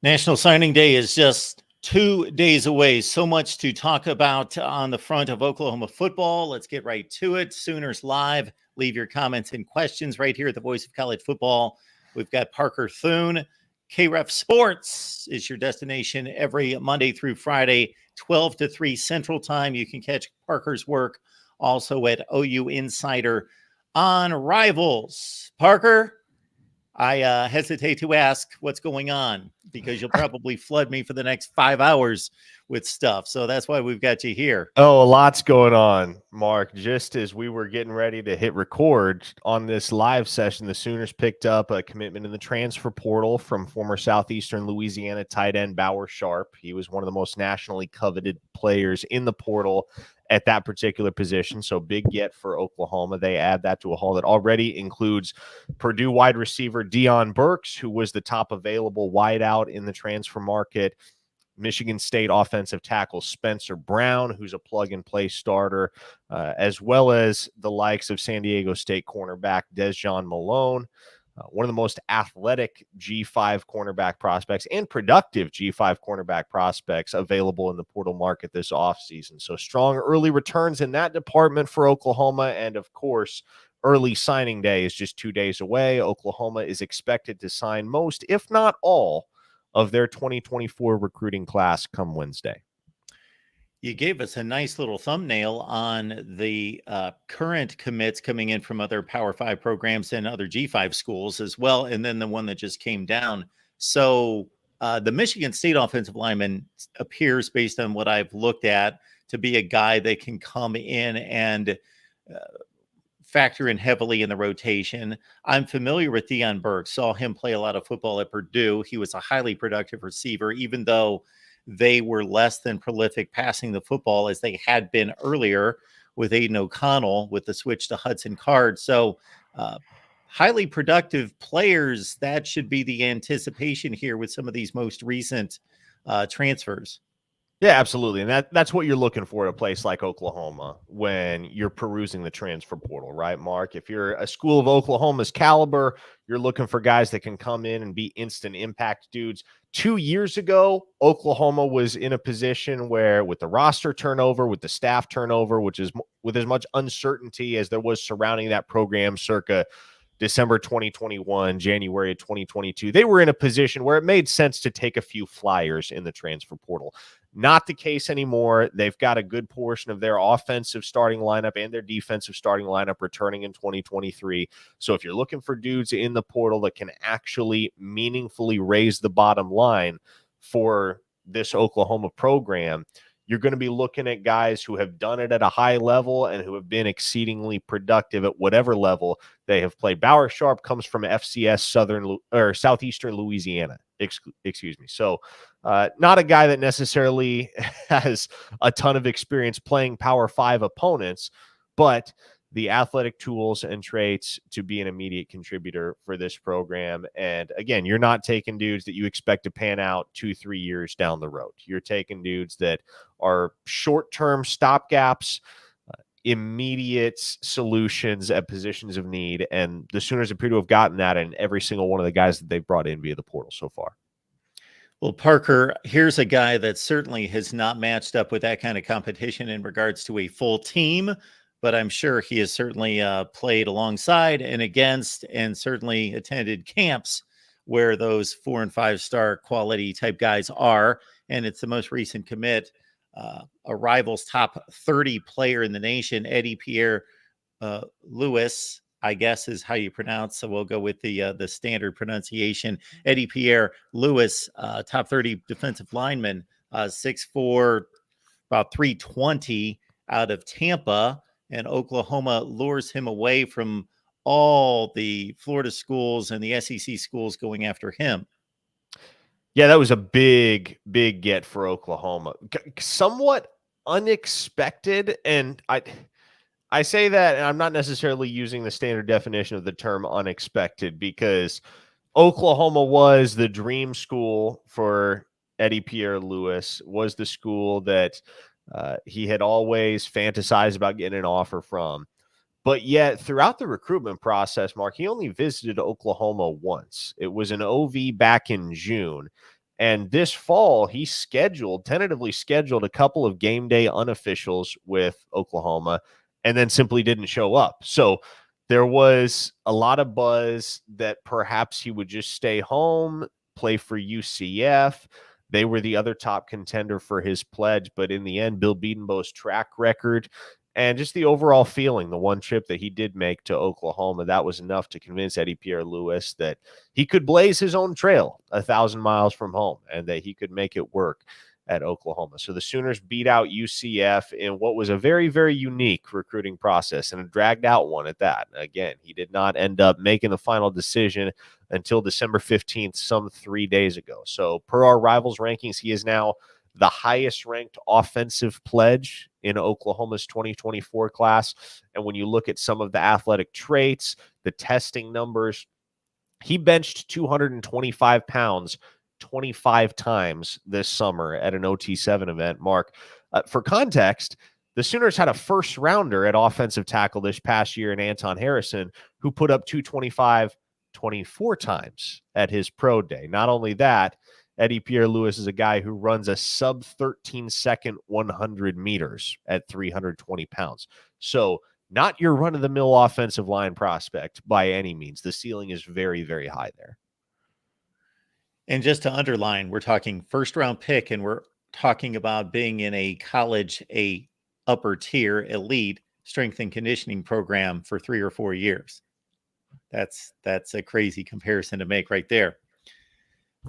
National Signing Day is just 2 days away. So much to talk about on the front of Oklahoma football. Let's get right to it. Sooners Live. Leave your comments and questions right here at the Voice of College Football. We've got Parker Thune. KREF Sports is your destination every Monday through Friday, 12 to 3 Central Time. You can catch Parker's work also at OU Insider on Rivals. Parker, I hesitate to ask what's going on because you'll probably flood me for the next 5 hours with stuff. So that's why we've got you here. Oh, a lot's going on, Mark. Just as we were getting ready to hit record on this live session, the Sooners picked up a commitment in the transfer portal from former Southeastern Louisiana tight end Bauer Sharp. He was one of the most nationally coveted players in the portal at that particular position. So big get for Oklahoma. They add that to a haul that already includes Purdue wide receiver Deion Burks, who was the top available wideout in the transfer market. Michigan State offensive tackle Spencer Brown, who's a plug-and-play starter, as well as the likes of San Diego State cornerback Desjon Malone, one of the most athletic G5 cornerback prospects and productive G5 cornerback prospects available in the portal market this offseason. So strong early returns in that department for Oklahoma, and of course, early signing day is just 2 days away. Oklahoma is expected to sign most, if not all, of their 2024 recruiting class come Wednesday. You gave us a nice little thumbnail on the current commits coming in from other Power 5 programs and other G5 schools as well, and then the one that just came down. So the Michigan State offensive lineman appears, based on what I've looked at, to be a guy that can come in and factor in heavily in the rotation. I'm familiar with Deion Burks, saw him play a lot of football at Purdue. He was a highly productive receiver, even though they were less than prolific passing the football as they had been earlier with Aiden O'Connell with the switch to Hudson Card. So highly productive players. That should be the anticipation here with some of these most recent transfers. Yeah, absolutely. And that's what you're looking for at a place like Oklahoma when you're perusing the transfer portal, right, Mark? If you're a school of Oklahoma's caliber, you're looking for guys that can come in and be instant impact dudes. 2 years ago, Oklahoma was in a position where, with the roster turnover, with the staff turnover, which is with as much uncertainty as there was surrounding that program circa December 2021, January of 2022, they were in a position where it made sense to take a few flyers in the transfer portal. Not the case anymore. They've got a good portion of their offensive starting lineup and their defensive starting lineup returning in 2023. So if you're looking for dudes in the portal that can actually meaningfully raise the bottom line for this Oklahoma program, you're going to be looking at guys who have done it at a high level and who have been exceedingly productive at whatever level they have played. Bauer Sharp comes from FCS Southeastern Louisiana. Excuse me. So not a guy that necessarily has a ton of experience playing Power 5 opponents, but the athletic tools and traits to be an immediate contributor for this program. And again, you're not taking dudes that you expect to pan out 2-3 years down the road. You're taking dudes that are short-term stopgaps, immediate solutions at positions of need. And the Sooners appear to have gotten that in every single one of the guys that they've brought in via the portal so far. Well, Parker, here's a guy that certainly has not matched up with that kind of competition in regards to a full team, but I'm sure he has certainly played alongside and against and certainly attended camps where those 4- and 5-star quality type guys are. And it's the most recent commit, a Rivals top 30 player in the nation, Pierre Lewis, I guess is how you pronounce. So we'll go with the standard pronunciation. Pierre Lewis, top 30 defensive lineman, 6'4", about 320 out of Tampa. And Oklahoma lures him away from all the Florida schools and the SEC schools going after him. Yeah, that was a big get for Oklahoma. Somewhat unexpected, and I say that, and I'm not necessarily using the standard definition of the term unexpected, because Oklahoma was the dream school for Pierre Lewis, was the school that he had always fantasized about getting an offer from. But yet, throughout the recruitment process, Mark, he only visited Oklahoma once. It was an OV back in June. And this fall, he tentatively scheduled a couple of game day unofficials with Oklahoma and then simply didn't show up. So there was a lot of buzz that perhaps he would just stay home, play for UCF. They were the other top contender for his pledge. But in the end, Bill Bedenbaugh's track record and just the overall feeling, the one trip that he did make to Oklahoma, that was enough to convince Pierre Lewis that he could blaze his own trail 1,000 miles from home and that he could make it work at Oklahoma. So the Sooners beat out UCF in what was a very, very unique recruiting process and a dragged out one at that. Again, he did not end up making the final decision until December 15th, some 3 days ago. So per our Rivals rankings, he is now the highest ranked offensive pledge in Oklahoma's 2024 class. And when you look at some of the athletic traits, the testing numbers, he benched 225 pounds 25 times this summer at an OT7 event. Mark, for context, the Sooners had a first rounder at offensive tackle this past year in Anton Harrison, who put up 225 24 times at his pro day. Not only that, Pierre Lewis is a guy who runs a sub 13 second 100 meters at 320 pounds. So not your run of the mill offensive line prospect by any means. The ceiling is very, very high there. And just to underline, we're talking first round pick, and we're talking about being in a college, a upper tier elite strength and conditioning program for 3 or 4 years. That's a crazy comparison to make right there.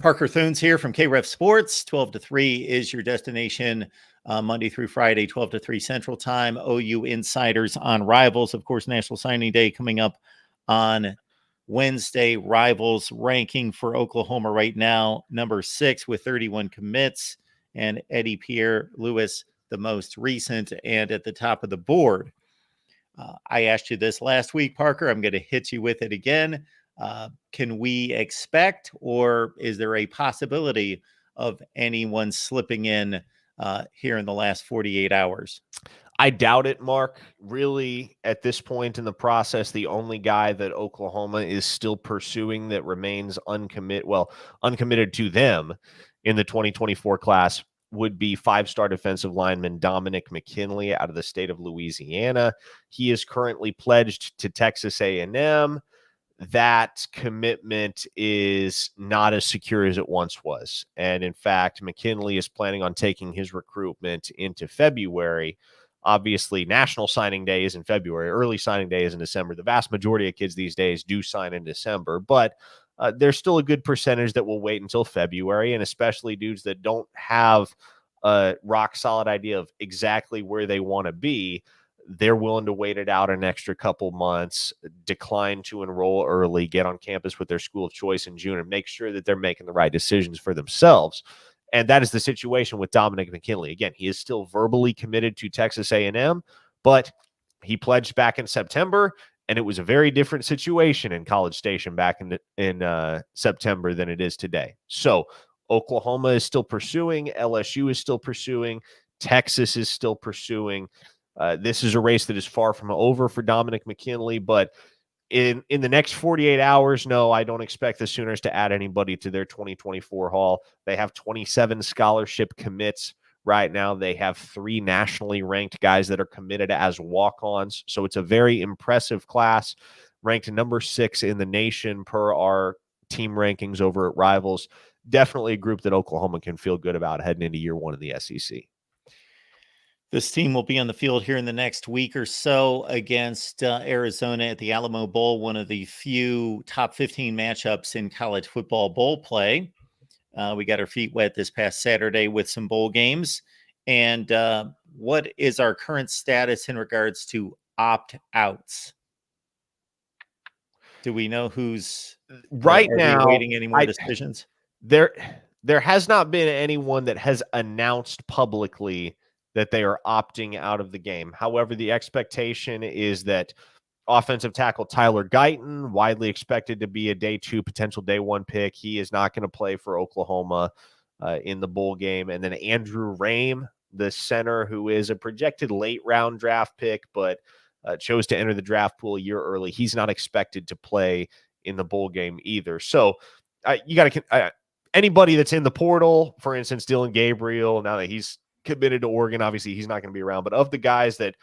Parker Thunes here from KREF Sports. 12 to 3 is your destination Monday through Friday, 12 to 3 Central Time. OU Insiders on Rivals. Of course, National Signing Day coming up on Wednesday. Rivals ranking for Oklahoma right now, number 6 with 31 commits. And Pierre Lewis, the most recent and at the top of the board. I asked you this last week, Parker. I'm going to hit you with it again. Can we expect, or is there a possibility of anyone slipping in here in the last 48 hours? I doubt it, Mark. Really, at this point in the process, the only guy that Oklahoma is still pursuing that remains uncommitted to them in the 2024 class would be 5-star defensive lineman Dominic McKinley out of the state of Louisiana. He is currently pledged to Texas A&M. That commitment is not as secure as it once was. And in fact, McKinley is planning on taking his recruitment into February. Obviously, National Signing Day is in February. Early Signing Day is in December. The vast majority of kids these days do sign in December, but there's still a good percentage that will wait until February, and especially dudes that don't have a rock-solid idea of exactly where they want to be. They're willing to wait it out an extra couple months, decline to enroll early, get on campus with their school of choice in June, and make sure that they're making the right decisions for themselves. And that is the situation with Dominic McKinley. Again, he is still verbally committed to Texas A&M, but he pledged back in September, and it was a very different situation in College Station back in September than it is today. So Oklahoma is still pursuing, LSU is still pursuing, Texas is still pursuing. This is a race that is far from over for Dominic McKinley, but in the next 48 hours, no, I don't expect the Sooners to add anybody to their 2024 haul. They have 27 scholarship commits right now. They have 3 nationally ranked guys that are committed as walk-ons. So it's a very impressive class, ranked number 6 in the nation per our team rankings over at Rivals. Definitely a group that Oklahoma can feel good about heading into year 1 of the SEC. This team will be on the field here in the next week or so against Arizona at the Alamo Bowl, one of the few top 15 matchups in college football bowl play. We got our feet wet this past Saturday with some bowl games. And what is our current status in regards to opt-outs? Do we know who's right now waiting any more decisions? There has not been anyone that has announced publicly that they are opting out of the game. However, the expectation is that offensive tackle Tyler Guyton, widely expected to be a day 2, potential day 1 pick. He is not going to play for Oklahoma in the bowl game. And then Andrew Rame, the center, who is a projected late round draft pick, but chose to enter the draft pool a year early. He's not expected to play in the bowl game either. So you got to anybody that's in the portal, for instance, Dylan Gabriel, now that he's committed to Oregon, obviously he's not going to be around, but of the guys that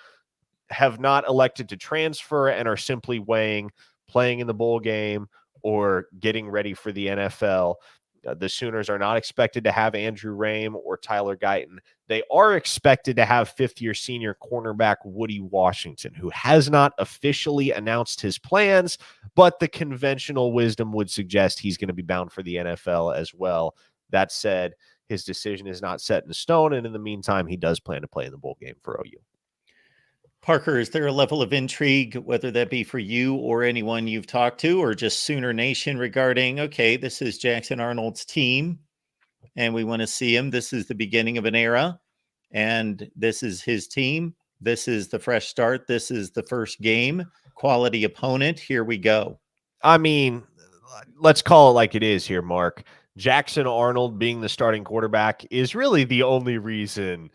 have not elected to transfer and are simply weighing playing in the bowl game or getting ready for the NFL, the Sooners are not expected to have Andrew Rame or Tyler Guyton. They are expected to have fifth-year senior cornerback Woody Washington, who has not officially announced his plans, but the conventional wisdom would suggest he's going to be bound for the NFL as well. That said, his decision is not set in stone, and in the meantime, he does plan to play in the bowl game for OU. Parker, is there a level of intrigue, whether that be for you or anyone you've talked to, or just Sooner Nation regarding, okay, this is Jackson Arnold's team, and we want to see him. This is the beginning of an era, and this is his team. This is the fresh start. This is the first game. Quality opponent. Here we go. I mean, let's call it like it is here, Mark. Jackson Arnold being the starting quarterback is really the only reason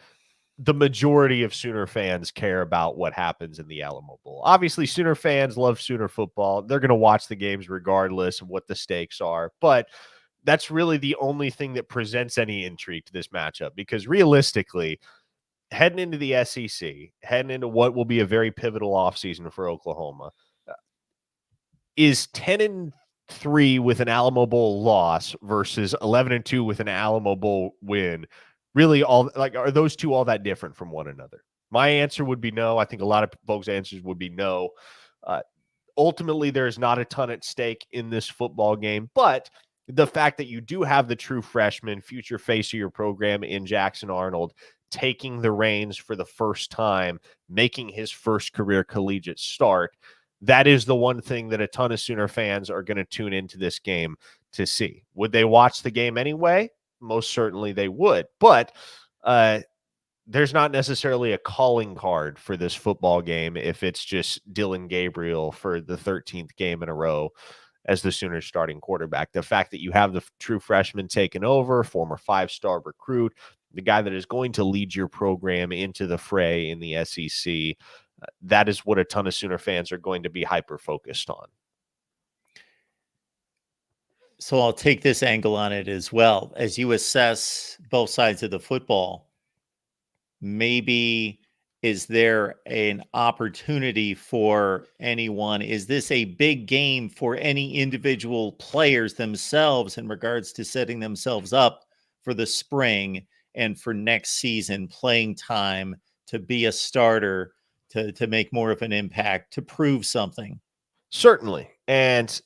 the majority of Sooner fans care about what happens in the Alamo Bowl. Obviously, Sooner fans love Sooner football. They're going to watch the games regardless of what the stakes are. But that's really the only thing that presents any intrigue to this matchup, because realistically, heading into the SEC, heading into what will be a very pivotal offseason for Oklahoma, is 10-3 with an Alamo Bowl loss versus 11-2 with an Alamo Bowl win really are those two all that different from one another? My answer would be no. I think a lot of folks' answers would be no. Ultimately, there's not a ton at stake in this football game, but the fact that you do have the true freshman, future face of your program in Jackson Arnold taking the reins for the first time, making his first career collegiate start, that is the one thing that a ton of Sooner fans are going to tune into this game to see. Would they watch the game anyway? Most certainly they would. But there's not necessarily a calling card for this football game if it's just Dylan Gabriel for the 13th game in a row as the Sooners starting quarterback. The fact that you have the true freshman taking over, former 5-star recruit, the guy that is going to lead your program into the fray in the SEC, that is what a ton of Sooner fans are going to be hyper-focused on. So I'll take this angle on it as well. As you assess both sides of the football, maybe is there an opportunity for anyone? Is this a big game for any individual players themselves in regards to setting themselves up for the spring and for next season playing time, to be a starter, to make more of an impact, to prove something? Certainly. And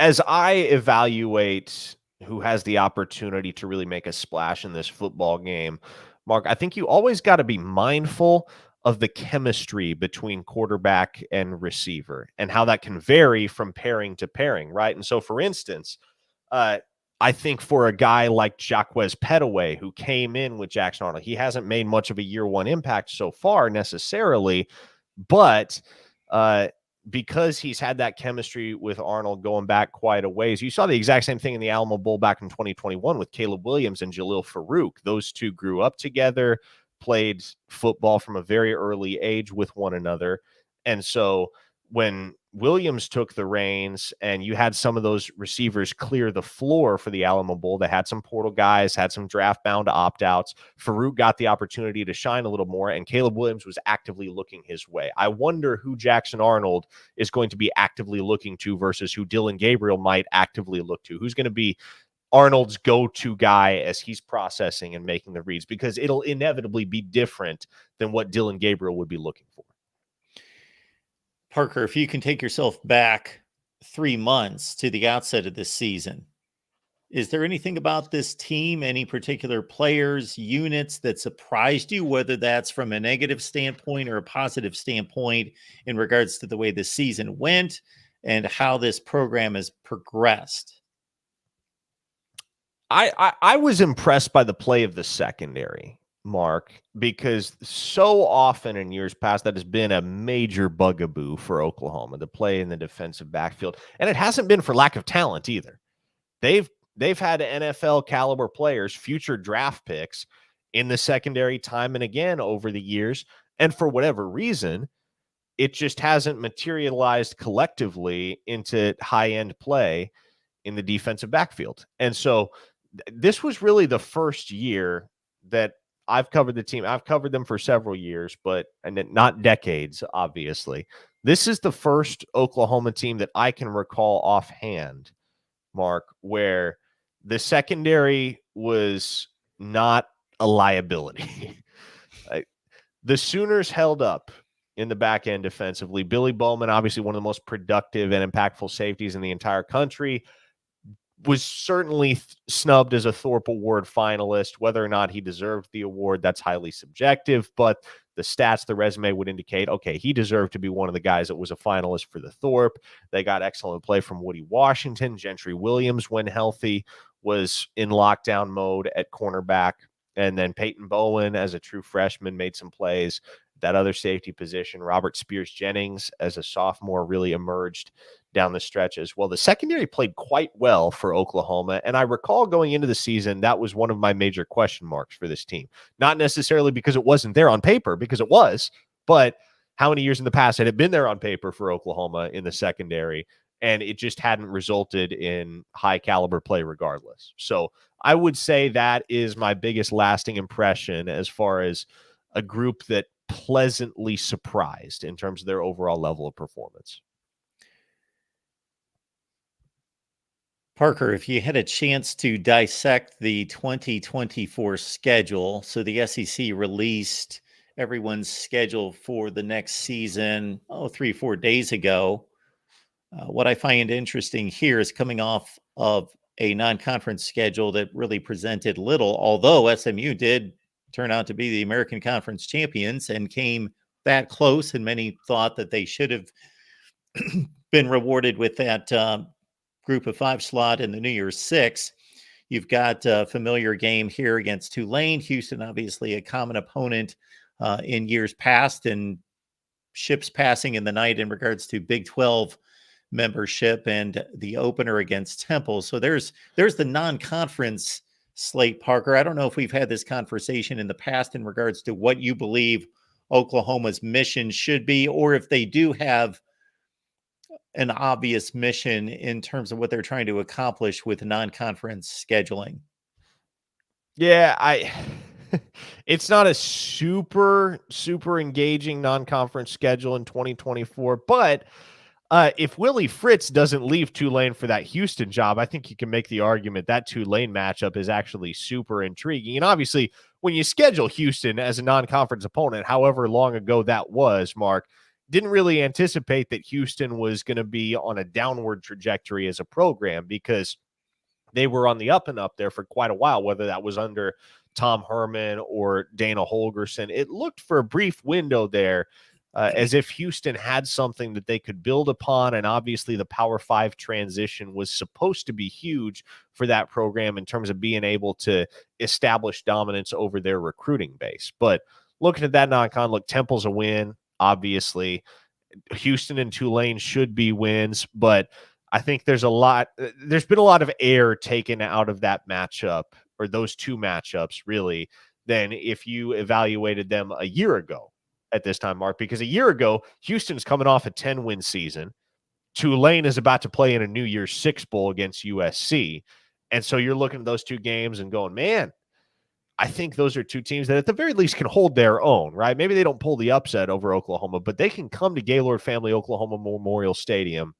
as I evaluate who has the opportunity to really make a splash in this football game, Mark, I think you always got to be mindful of the chemistry between quarterback and receiver and how that can vary from pairing to pairing, right? And so, for instance, I think for a guy like Jacquez Petaway, who came in with Jackson Arnold, he hasn't made much of a year one impact so far necessarily, but because he's had that chemistry with Arnold going back quite a ways. You saw the exact same thing in the Alamo Bowl back in 2021 with Caleb Williams and Jalil Farouk. Those two grew up together, played football from a very early age with one another. And so when Williams took the reins and you had some of those receivers clear the floor for the Alamo Bowl, they had some portal guys, had some draft bound opt-outs. Farouk got the opportunity to shine a little more, and Caleb Williams was actively looking his way. I wonder who Jackson Arnold is going to be actively looking to versus who Dylan Gabriel might actively look to. Who's going to be Arnold's go-to guy as he's processing and making the reads, because it'll inevitably be different than what Dylan Gabriel would be looking for. Parker, if you can take yourself back 3 months to the outset of this season, is there anything about this team, any particular players, units that surprised you, whether that's from a negative standpoint or a positive standpoint in regards to the way the season went and how this program has progressed? I was impressed by the play of the secondary, Mark, because so often in years past that has been a major bugaboo for Oklahoma, the play in the defensive backfield. And it hasn't been for lack of talent either. They've had NFL caliber players, future draft picks in the secondary time and again over the years. And for whatever reason, it just hasn't materialized collectively into high-end play in the defensive backfield. And so this was really the first year that I've covered the team. I've covered them for several years, but not decades, obviously. This is the first Oklahoma team that I can recall offhand, Mark, where the secondary was not a liability. The Sooners held up in the back end defensively. Billy Bowman, obviously one of the most productive and impactful safeties in the entire country, was certainly snubbed as a Thorpe Award finalist. Whether or not he deserved the award, that's highly subjective, but the stats, the resume would indicate, okay, he deserved to be one of the guys that was a finalist for the Thorpe. They got excellent play from Woody Washington. Gentry Williams, when healthy, was in lockdown mode at cornerback. And then Peyton Bowen, as a true freshman, made some plays. That other safety position, Robert Spears Jennings, as a sophomore, really emerged down the stretch as well. The secondary played quite well for Oklahoma, and I recall going into the season, that was one of my major question marks for this team. Not necessarily because it wasn't there on paper, because it was, but how many years in the past had it been there on paper for Oklahoma in the secondary, and it just hadn't resulted in high caliber play regardless. So I would say that is my biggest lasting impression as far as a group that pleasantly surprised in terms of their overall level of performance. Parker, if you had a chance to dissect the 2024 schedule, so the SEC released everyone's schedule for the next season, 3-4 days ago. What I find interesting here is coming off of a non-conference schedule that really presented little, although SMU did turn out to be the American Conference champions and came that close, and many thought that they should have been rewarded with that Group of 5 slot in the New Year's Six. You've got a familiar game here against Tulane. Houston, obviously a common opponent in years past, and ships passing in the night in regards to Big 12 membership, and the opener against Temple. So there's the non-conference slate, Parker. I don't know if we've had this conversation in the past in regards to what you believe Oklahoma's mission should be, or if they do have an obvious mission in terms of what they're trying to accomplish with non-conference scheduling. Yeah, it's not a super engaging non-conference schedule in 2024, but if Willie Fritz doesn't leave Tulane for that Houston job, I think you can make the argument that Tulane matchup is actually super intriguing. And obviously, when you schedule Houston as a non-conference opponent, however long ago that was, Mark, didn't really anticipate that Houston was going to be on a downward trajectory as a program, because they were on the up and up there for quite a while, whether that was under Tom Herman or Dana Holgerson. It looked for a brief window there as if Houston had something that they could build upon. And obviously the Power 5 transition was supposed to be huge for that program in terms of being able to establish dominance over their recruiting base. But looking at that non-con, look, Temple's a win. Obviously, Houston and Tulane should be wins, but I think there's been a lot of air taken out of that matchup, or those two matchups, really, than if you evaluated them a year ago at this time, Mark, because a year ago, Houston's coming off a 10-win season. Tulane is about to play in a New Year's Six Bowl against USC. And so you're looking at those two games and going, man, I think those are two teams that at the very least can hold their own, right? Maybe they don't pull the upset over Oklahoma, but they can come to Gaylord Family Oklahoma Memorial Stadium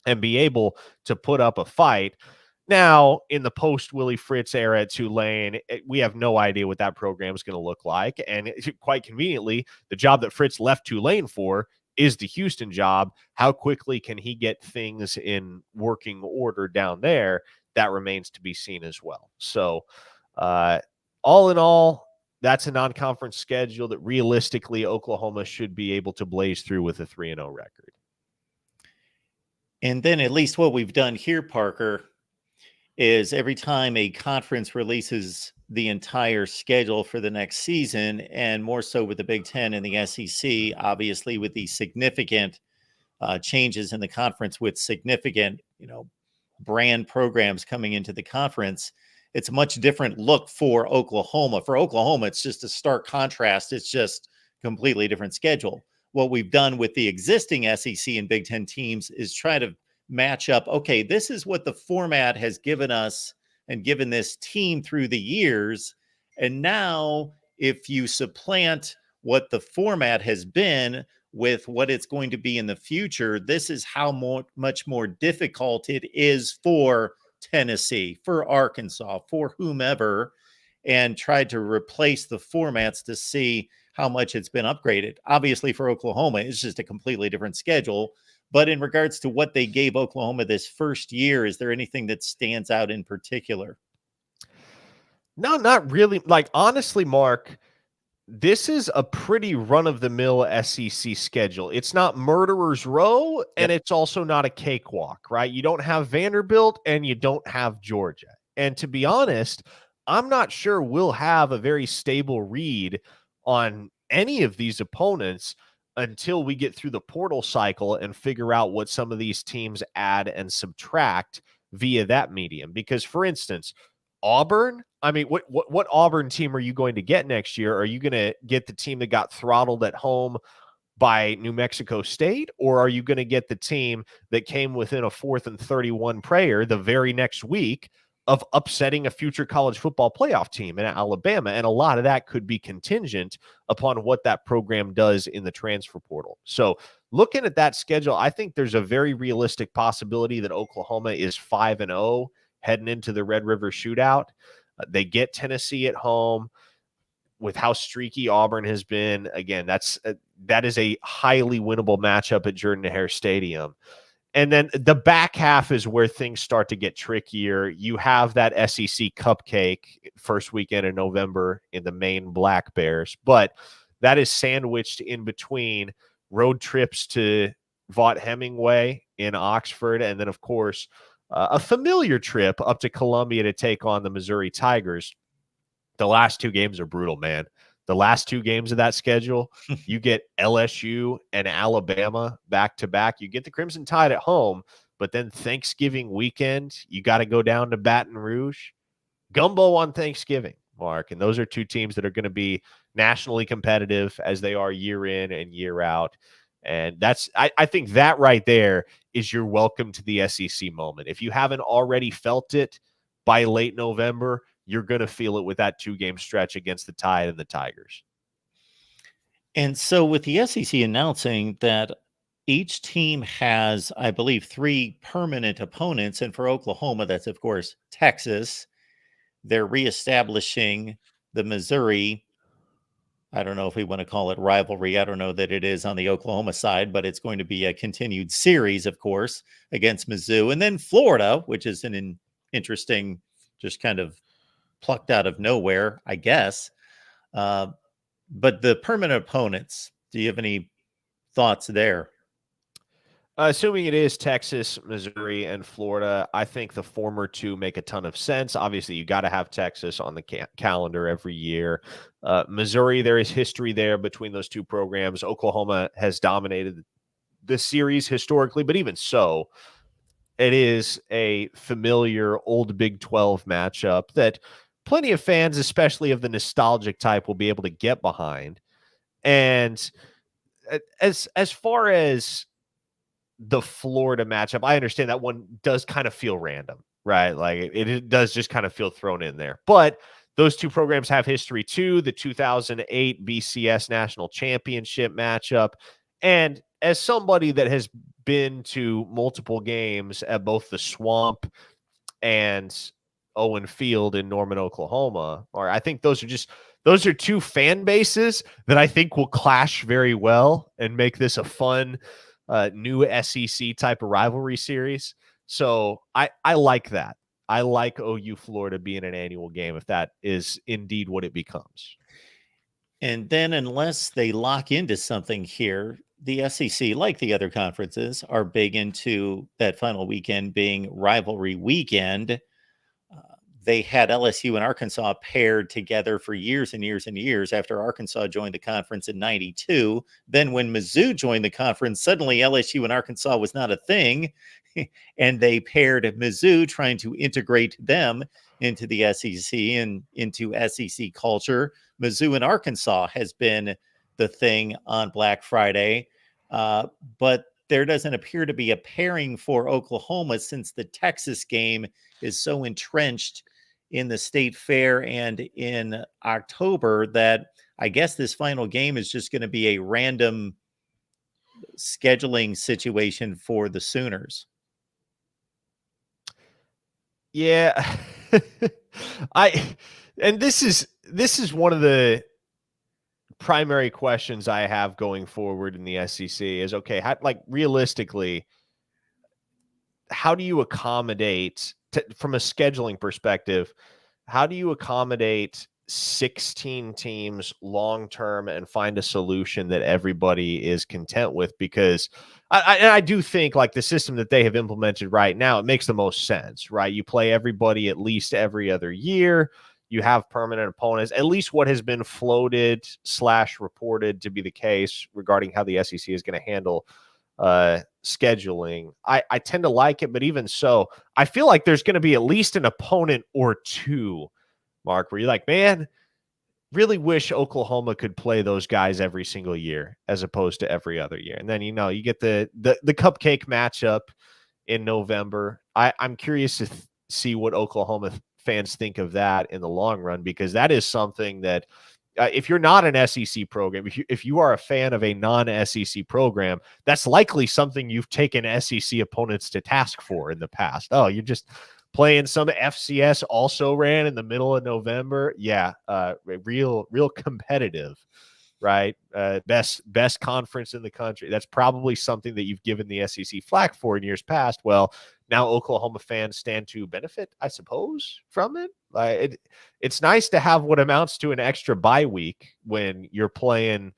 and be able to put up a fight. Now, in the post-Willie Fritz era at Tulane, we have no idea what that program is going to look like. And quite conveniently, the job that Fritz left Tulane for is the Houston job. How quickly can he get things in working order down there? That remains to be seen as well. So, all in all, that's a non-conference schedule that realistically Oklahoma should be able to blaze through with a 3-0 record. And then at least what we've done here, Parker, is every time a conference releases the entire schedule for the next season, and more so with the Big Ten and the SEC, obviously with the significant changes in the conference with significant, brand programs coming into the conference, it's a much different look for Oklahoma. For Oklahoma, it's just a stark contrast. It's just completely different schedule. What we've done with the existing SEC and Big Ten teams is try to match up, okay, this is what the format has given us and given this team through the years. And now, if you supplant what the format has been with what it's going to be in the future, this is how much more difficult it is for Tennessee, for Arkansas, for whomever, and tried to replace the formats to see how much it's been upgraded. Obviously, for Oklahoma, it's just a completely different schedule. But in regards to what they gave Oklahoma this first year, is there anything that stands out in particular? No, not really. Like, honestly, Mark, this is a pretty run-of-the-mill SEC schedule. It's not Murderer's Row, and Yep. it's also not a cakewalk, right? You don't have Vanderbilt, and you don't have Georgia. And to be honest, I'm not sure we'll have a very stable read on any of these opponents until we get through the portal cycle and figure out what some of these teams add and subtract via that medium. Because, for instance, Auburn, I mean, what Auburn team are you going to get next year? Are you going to get the team that got throttled at home by New Mexico State, or are you going to get the team that came within a 4th and 31 prayer the very next week of upsetting a future college football playoff team in Alabama? And a lot of that could be contingent upon what that program does in the transfer portal. So looking at that schedule, I think there's a very realistic possibility that Oklahoma is 5-0 heading into the Red River Shootout. They get Tennessee at home. With how streaky Auburn has been, again, that is a highly winnable matchup at Jordan-Hare Stadium. And then the back half is where things start to get trickier. You have that SEC cupcake first weekend in November in the Maine Black Bears, but that is sandwiched in between road trips to Vaught Hemingway in Oxford, and then, of course, a familiar trip up to Columbia to take on the Missouri Tigers. The last 2 games are brutal, man. The last 2 games of that schedule, you get LSU and Alabama back to back. You get the Crimson Tide at home, but then Thanksgiving weekend, you got to go down to Baton Rouge. Gumbo on Thanksgiving, Mark. And those are 2 teams that are going to be nationally competitive as they are year in and year out. And that's, I think that right there is your welcome to the SEC moment. If you haven't already felt it by late November, you're going to feel it with that 2-game stretch against the Tide and the Tigers. And so with the SEC announcing that each team has, I believe, 3 permanent opponents, and for Oklahoma, that's, of course, Texas. They're reestablishing the Missouri, I don't know if we want to call it rivalry. I don't know that it is on the Oklahoma side, but it's going to be a continued series, of course, against Mizzou. And then Florida, which is an interesting, just kind of plucked out of nowhere, I guess. But the permanent opponents, do you have any thoughts there? Assuming it is Texas, Missouri, and Florida, I think the former 2 make a ton of sense. Obviously, you got to have Texas on the calendar every year. Missouri, there is history there between those 2 programs. Oklahoma has dominated the series historically, but even so, it is a familiar old Big 12 matchup that plenty of fans, especially of the nostalgic type, will be able to get behind. And as far as the Florida matchup, I understand that one does kind of feel random, right? Like it does just kind of feel thrown in there. But those 2 programs have history too. The 2008 BCS National Championship matchup. And as somebody that has been to multiple games at both the Swamp and Owen Field in Norman, Oklahoma, or I think those are 2 fan bases that I think will clash very well and make this a fun new SEC type of rivalry series. So I like that. I like OU Florida being an annual game if that is indeed what it becomes. And then unless they lock into something here, the SEC, like the other conferences, are big into that final weekend being rivalry weekend. They had LSU and Arkansas paired together for years and years and years after Arkansas joined the conference in 92. Then when Mizzou joined the conference, suddenly LSU and Arkansas was not a thing. And they paired Mizzou, trying to integrate them into the SEC and into SEC culture. Mizzou and Arkansas has been the thing on Black Friday. But there doesn't appear to be a pairing for Oklahoma since the Texas game is so entrenched in the state fair and in October that I guess this final game is just going to be a random scheduling situation for the Sooners. Yeah. This is one of the primary questions I have going forward in the SEC is, okay, realistically, how do you accommodate from a scheduling perspective, how do you accommodate 16 teams long term and find a solution that everybody is content with? Because I do think like the system that they have implemented right now, it makes the most sense, right? You play everybody at least every other year. You have permanent opponents, at least what has been floated / reported to be the case regarding how the SEC is going to handle scheduling. I tend to like it, but even so, I feel like there's going to be at least an opponent or two, Mark, where you're like, man, really wish Oklahoma could play those guys every single year as opposed to every other year. And then, you get the cupcake matchup in November. I'm curious to see what Oklahoma fans think of that in the long run, because that is something that if you're not an SEC program, if you are a fan of a non-SEC program, that's likely something you've taken SEC opponents to task for in the past. Oh, you're just playing some FCS also ran in the middle of November. Yeah, real competitive, right? Best conference in the country. That's probably something that you've given the SEC flack for in years past. Well, now Oklahoma fans stand to benefit, I suppose, from it. It's nice to have what amounts to an extra bye week when you're playing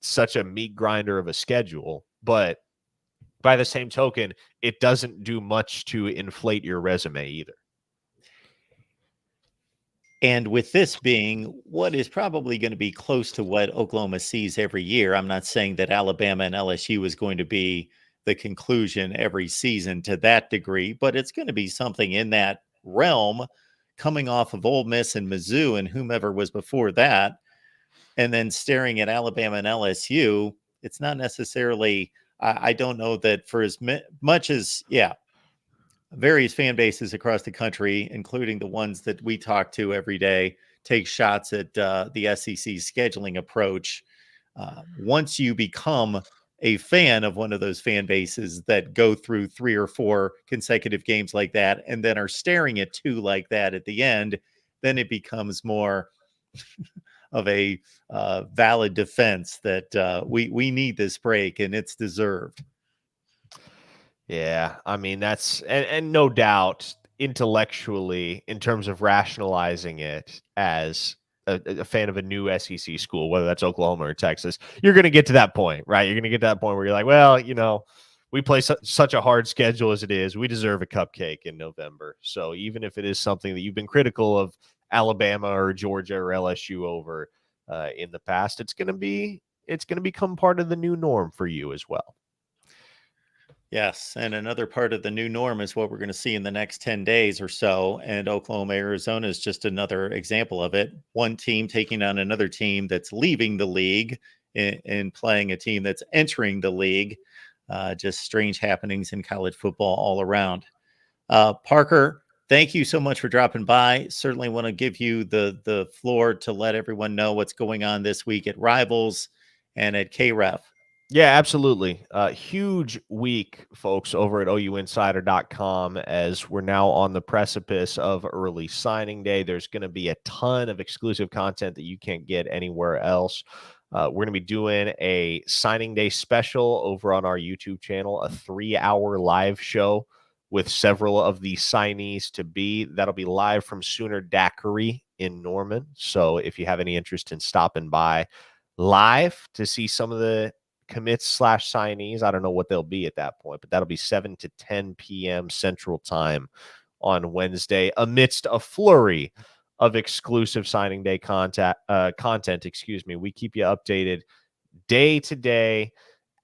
such a meat grinder of a schedule. But by the same token, it doesn't do much to inflate your resume either. And with this being what is probably going to be close to what Oklahoma sees every year, I'm not saying that Alabama and LSU is going to be the conclusion every season to that degree, but it's going to be something in that realm, coming off of Ole Miss and Mizzou and whomever was before that, and then staring at Alabama and LSU. It's not necessarily, I don't know that for as much as, various fan bases across the country, including the ones that we talk to every day, take shots at the SEC scheduling approach. Once you become a fan of one of those fan bases that go through 3 or 4 consecutive games like that, and then are staring at 2 like that at the end, then it becomes more of a valid defense that we need this break and it's deserved. Yeah, I mean, that's and no doubt intellectually, in terms of rationalizing it as a fan of a new SEC school, whether that's Oklahoma or Texas, you're going to get to that point, right? You're going to get to that point where you're like, well, we play such a hard schedule as it is. We deserve a cupcake in November. So even if it is something that you've been critical of Alabama or Georgia or LSU over in the past, it's going to become part of the new norm for you as well. Yes, and another part of the new norm is what we're going to see in the next 10 days or so, and Oklahoma, Arizona is just another example of it. One team taking on another team that's leaving the league and playing a team that's entering the league. Just strange happenings in college football all around. Parker, thank you so much for dropping by. Certainly want to give you the floor to let everyone know what's going on this week at Rivals and at KREF. Yeah, absolutely. Huge week, folks, over at OUinsider.com as we're now on the precipice of early signing day. There's going to be a ton of exclusive content that you can't get anywhere else. We're going to be doing a signing day special over on our YouTube channel, a 3-hour live show with several of the signees to be. That'll be live from Sooner Daiquiri in Norman. So if you have any interest in stopping by live to see some of the commits / signees, I don't know what they'll be at that point, but that'll be 7 to 10 p.m. Central Time on Wednesday, amidst a flurry of exclusive signing day content. We keep you updated day to day,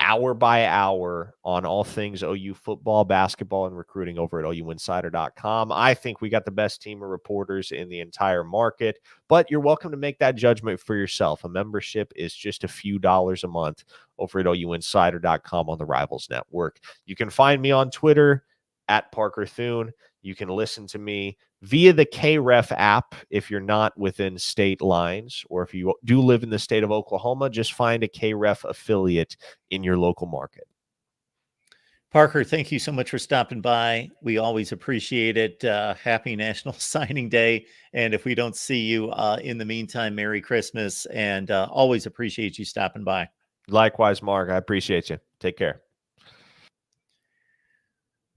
hour by hour on all things OU football, basketball, and recruiting over at OUinsider.com. I think we got the best team of reporters in the entire market, but you're welcome to make that judgment for yourself. A membership is just a few dollars a month over at OUinsider.com on the Rivals Network. You can find me on Twitter at Parker Thune. You can listen to me via the KREF app if you're not within state lines, or if you do live in the state of Oklahoma, just find a KREF affiliate in your local market. Parker, thank you so much for stopping by. We always appreciate it. Happy National Signing Day. And if we don't see you in the meantime, Merry Christmas. And always appreciate you stopping by. Likewise, Mark. I appreciate you. Take care.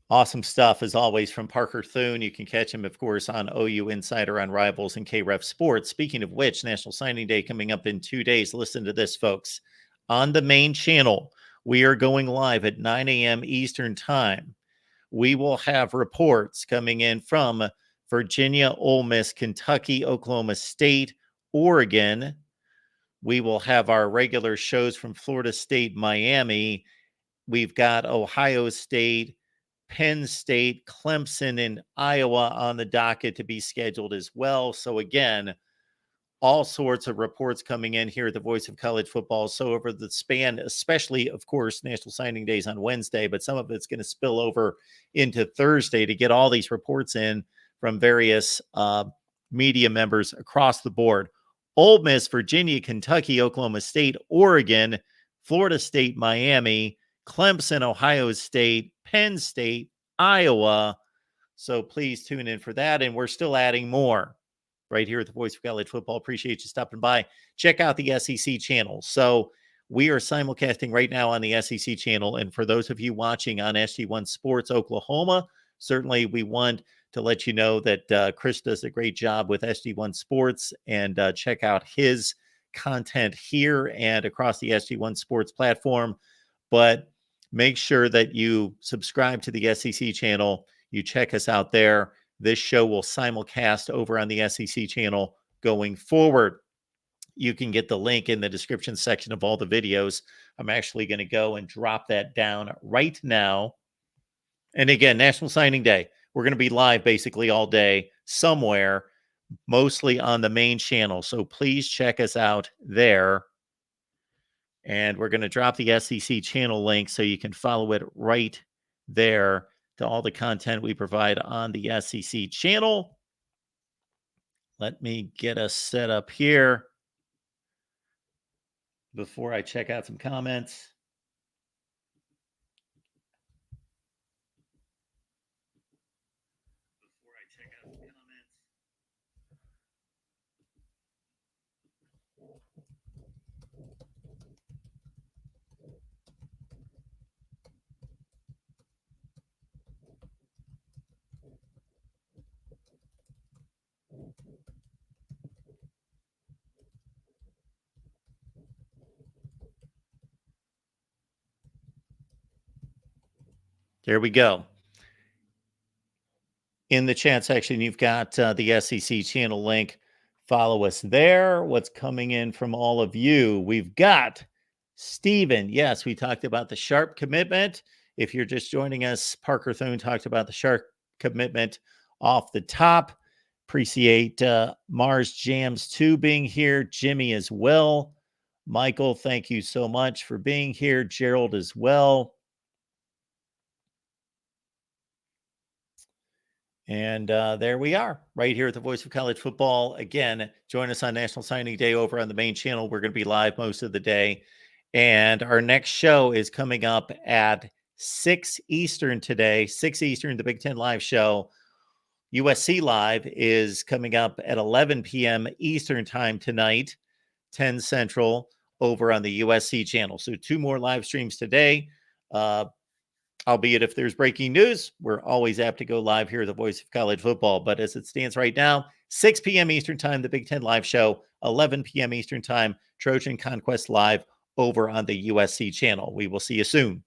Awesome stuff, as always, from Parker Thune. You can catch him, of course, on OU Insider, on Rivals, and KREF Sports. Speaking of which, National Signing Day coming up in 2 days. Listen to this, folks. On the main channel, we are going live at 9 a.m. Eastern Time. We will have reports coming in from Virginia, Ole Miss, Kentucky, Oklahoma State, Oregon. We will have our regular shows from Florida State, Miami. We've got Ohio State, Penn State, Clemson, and Iowa on the docket to be scheduled as well. So again, all sorts of reports coming in here at the Voice of College Football. So over the span, especially, of course, National Signing Days on Wednesday, but some of it's going to spill over into Thursday to get all these reports in from various media members across the board. Ole Miss, Virginia, Kentucky, Oklahoma State, Oregon, Florida State, Miami, Clemson, Ohio State, Penn State, Iowa. So please tune in for that. And we're still adding more right here at the Voice of College Football. Appreciate you stopping by. Check out the SEC channel. So we are simulcasting right now on the SEC channel. And for those of you watching on SG1 Sports Oklahoma, certainly we want to let you know that Chris does a great job with SG1 Sports, and check out his content here and across the SG1 Sports platform. But make sure that you subscribe to the SEC channel. You check us out there. This show will simulcast over on the SEC channel going forward. You can get the link in the description section of all the videos. I'm actually going to go and drop that down right now. And again, National Signing Day. We're going to be live basically all day somewhere, mostly on the main channel. So please check us out there. And we're going to drop the SEC channel link so you can follow it right there to all the content we provide on the SEC channel. Let me get us set up here before I check out some comments. There we go. In the chat section, you've got the SEC channel link. Follow us there. What's coming in from all of you? We've got Steven. Yes, we talked about the Sharp commitment. If you're just joining us, Parker Thune talked about the Sharp commitment off the top. Appreciate Mars Jams 2 being here. Jimmy as well. Michael, thank you so much for being here. Gerald as well. And there we are, right here at the Voice of College Football. Again, join us on National Signing Day over on the main channel. We're going to be live most of the day. And our next show is coming up at 6 Eastern today, 6 Eastern, the Big Ten Live show. USC Live is coming up at 11 p.m. Eastern time tonight, 10 Central, over on the USC channel. So 2 more live streams today. Albeit if there's breaking news, we're always apt to go live here at the Voice of College Football. But as it stands right now, 6 p.m. Eastern time, the Big Ten Live show, 11 p.m. Eastern time, Trojan Conquest Live over on the USC channel. We will see you soon.